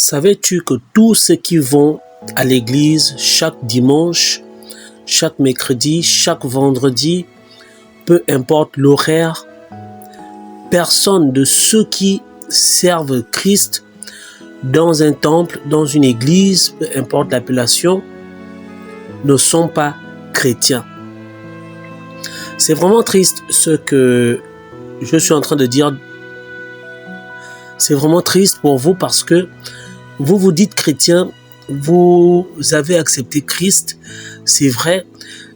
Savais-tu que tous ceux qui vont à l'église chaque dimanche, chaque mercredi, chaque vendredi, peu importe l'horaire, personne de ceux qui servent Christ dans un temple, dans une église, peu importe l'appellation, ne sont pas chrétiens. C'est vraiment triste ce que je suis en train de dire. C'est vraiment triste pour vous parce que vous vous dites chrétien, vous avez accepté Christ, c'est vrai,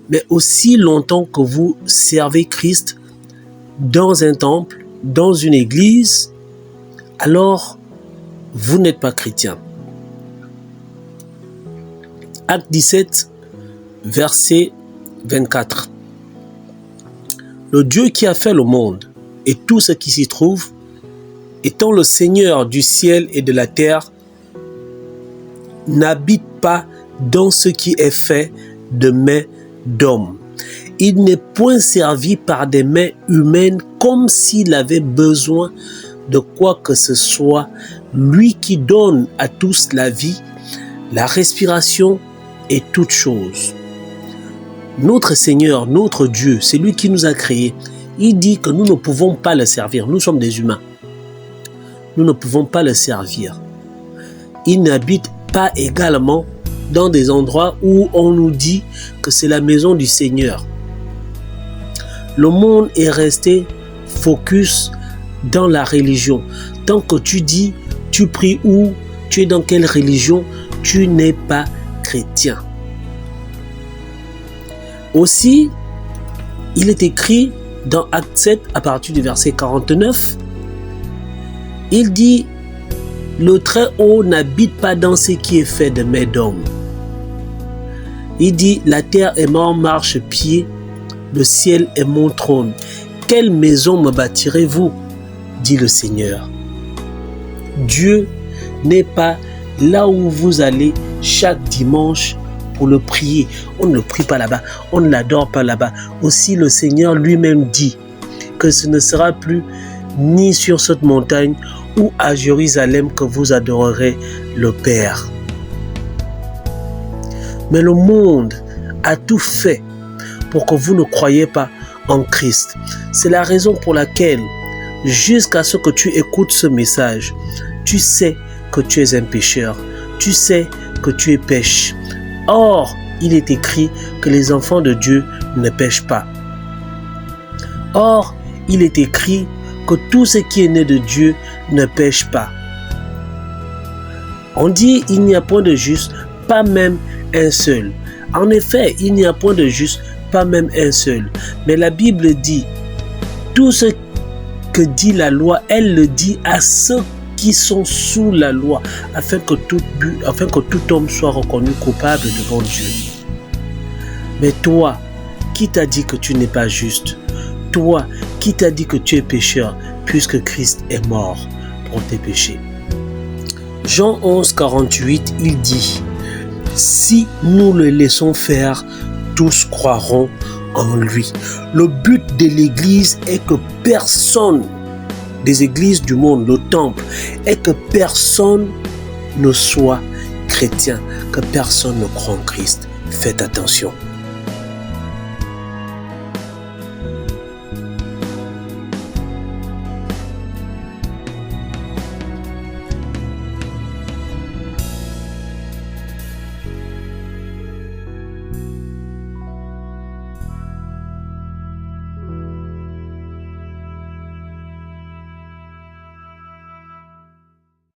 mais aussi longtemps que vous servez Christ dans un temple, dans une église, alors vous n'êtes pas chrétien. Acte 17, verset 24. Le Dieu qui a fait le monde et tout ce qui s'y trouve, étant le Seigneur du ciel et de la terre, n'habite pas dans ce qui est fait de mains d'hommes. Il n'est point servi par des mains humaines comme s'il avait besoin de quoi que ce soit, lui qui donne à tous la vie, la respiration et toutes choses. Notre Seigneur, notre Dieu, c'est lui qui nous a créés. Il dit que nous ne pouvons pas le servir. Nous sommes des humains. Nous ne pouvons pas le servir. Il n'habite pas également dans des endroits où on nous dit que c'est la maison du Seigneur. Le monde est resté focus dans la religion. Tant que tu dis, tu pries où, tu es dans quelle religion, tu n'es pas chrétien. Aussi, il est écrit dans Acte 7 à partir du verset 49, il dit: le Très-Haut n'habite pas dans ce qui est fait de mains d'hommes. Il dit: la terre est mon marchepied, le ciel est mon trône. Quelle maison me bâtirez-vous? Dit le Seigneur. Dieu n'est pas là où vous allez chaque dimanche pour le prier. On ne le prie pas là-bas, on ne l'adore pas là-bas. Aussi le Seigneur lui-même dit que ce ne sera plus ni sur cette montagne ou à Jérusalem que vous adorerez le Père. Mais le monde a tout fait pour que vous ne croyiez pas en Christ. C'est la raison pour laquelle, jusqu'à ce que tu écoutes ce message, tu sais que tu es un pécheur. Tu sais que tu es péché. Or, il est écrit que les enfants de Dieu ne pêchent pas. Or, il est écrit que tout ce qui est né de Dieu ne pêche pas. On dit il n'y a point de juste, pas même un seul. En effet, il n'y a point de juste, pas même un seul. Mais la Bible dit, tout ce que dit la loi, elle le dit à ceux qui sont sous la loi, afin que tout homme soit reconnu coupable devant Dieu. Mais toi, qui t'a dit que tu n'es pas juste? Toi, qui t'a dit que tu es pécheur, puisque Christ est mort pour tes péchés? Jean 11, 48, il dit: si nous le laissons faire, tous croiront en lui. Le but de l'église est que personne, des églises du monde, le temple, est que personne ne soit chrétien, que personne ne croit en Christ. Faites attention.